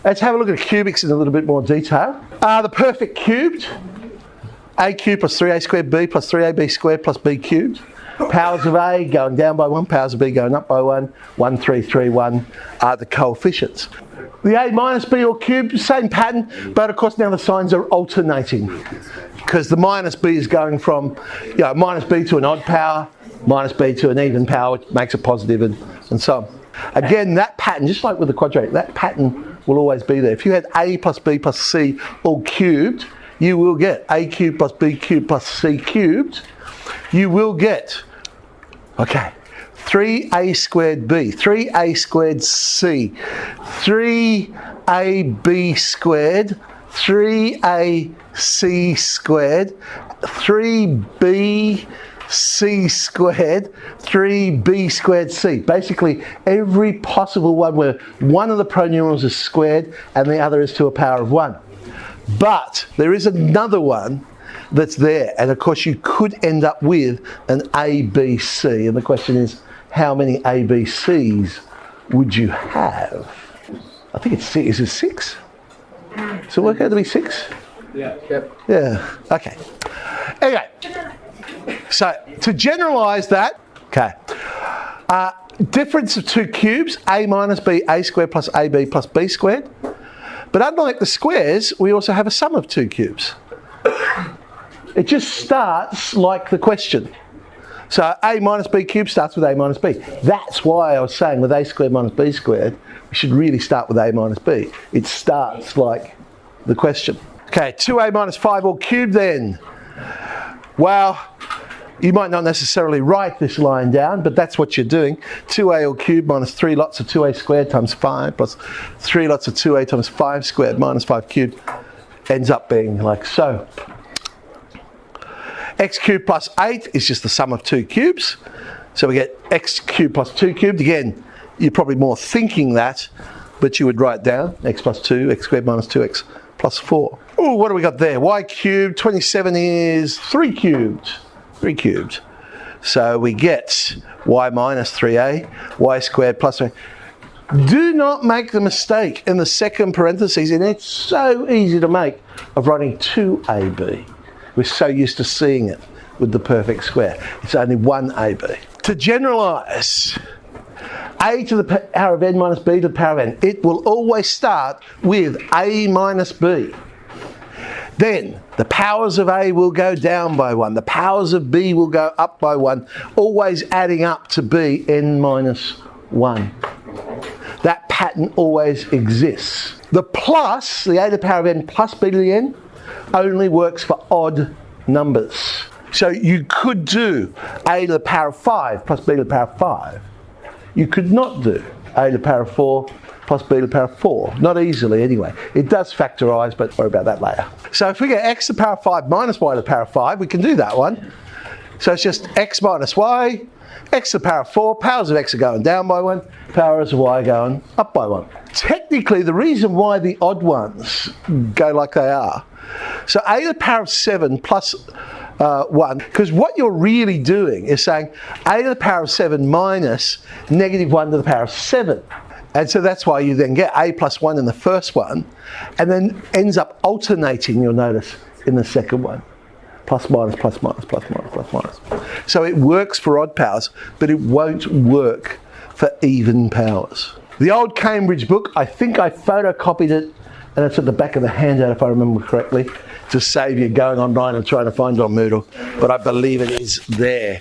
Let's have a look at cubics in a little bit more detail. The perfect cubed, a cubed plus 3a squared b plus 3ab squared plus b cubed. Powers of a going down by 1, powers of b going up by 1, 1, 3, 3, 1 are the coefficients. The a minus b all cubed, same pattern, but of course now the signs are alternating because the minus b is going from minus b to an odd power, minus b to an even power, which makes it positive and so on. Again, that pattern, just like with the quadratic, that pattern will always be there. If you had a plus b plus c all cubed, you will get a cubed plus b cubed plus c cubed. You will get, 3a squared b, 3a squared c, 3ab squared, 3ac squared, 3b c squared, 3b squared c. Basically, every possible one where one of the pronumerals is squared and the other is to a power of 1. But there is another one that's there, and of course you could end up with an ABC, and the question is, how many ABCs would you have? I think it's is it 6? So work out to be 6? Yeah. Yep. Yeah. Okay. Anyway, so to generalise that, difference of two cubes, a minus b, a squared plus ab plus b squared. But unlike the squares, we also have a sum of two cubes. It just starts like the question. So a minus b cubed starts with a minus b. That's why I was saying with a squared minus b squared, we should really start with a minus b. It starts like the question. Okay, 2a minus 5 all cubed then. Well, you might not necessarily write this line down, but that's what you're doing. 2a all cubed minus 3 lots of 2a squared times 5 plus 3 lots of 2a times 5 squared minus 5 cubed ends up being like so. X cubed plus 8 is just the sum of two cubes. So we get x cubed plus 2 cubed. Again, you're probably more thinking that, but you would write down x plus 2, x squared minus 2x plus 4. Oh, what do we got there? Y cubed, 27 is 3 cubed. 3 cubed. So we get y minus 3a, y squared plus 3. Do not make the mistake in the second parentheses, and it's so easy to make, of writing 2ab. We're so used to seeing it with the perfect square. It's only 1ab. To generalise, a to the power of n minus b to the power of n, it will always start with a minus b. Then the powers of a will go down by 1. The powers of b will go up by 1, always adding up to b n minus 1. That pattern always exists. The plus, the a to the power of n plus b to the n, only works for odd numbers. So you could do a to the power of 5 plus b to the power of 5. You could not do a to the power of 4 plus b to the power of 4. Not easily anyway. It does factorise, but worry about that later. So if we get x to the power of 5 minus y to the power of 5, we can do that one. So it's just x minus y, x to the power of 4, powers of x are going down by 1, powers of y are going up by 1. Technically, the reason why the odd ones go like they are, so a to the power of 7 plus 1, because what you're really doing is saying a to the power of 7 minus negative 1 to the power of 7. And so that's why you then get a plus 1 in the first one, and then ends up alternating, you'll notice, in the second one. Plus minus, plus minus, plus minus, plus minus. So it works for odd powers, but it won't work for even powers. The old Cambridge book, I think I photocopied it, and it's at the back of the handout if I remember correctly, to save you going online and trying to find it on Moodle, but I believe it is there.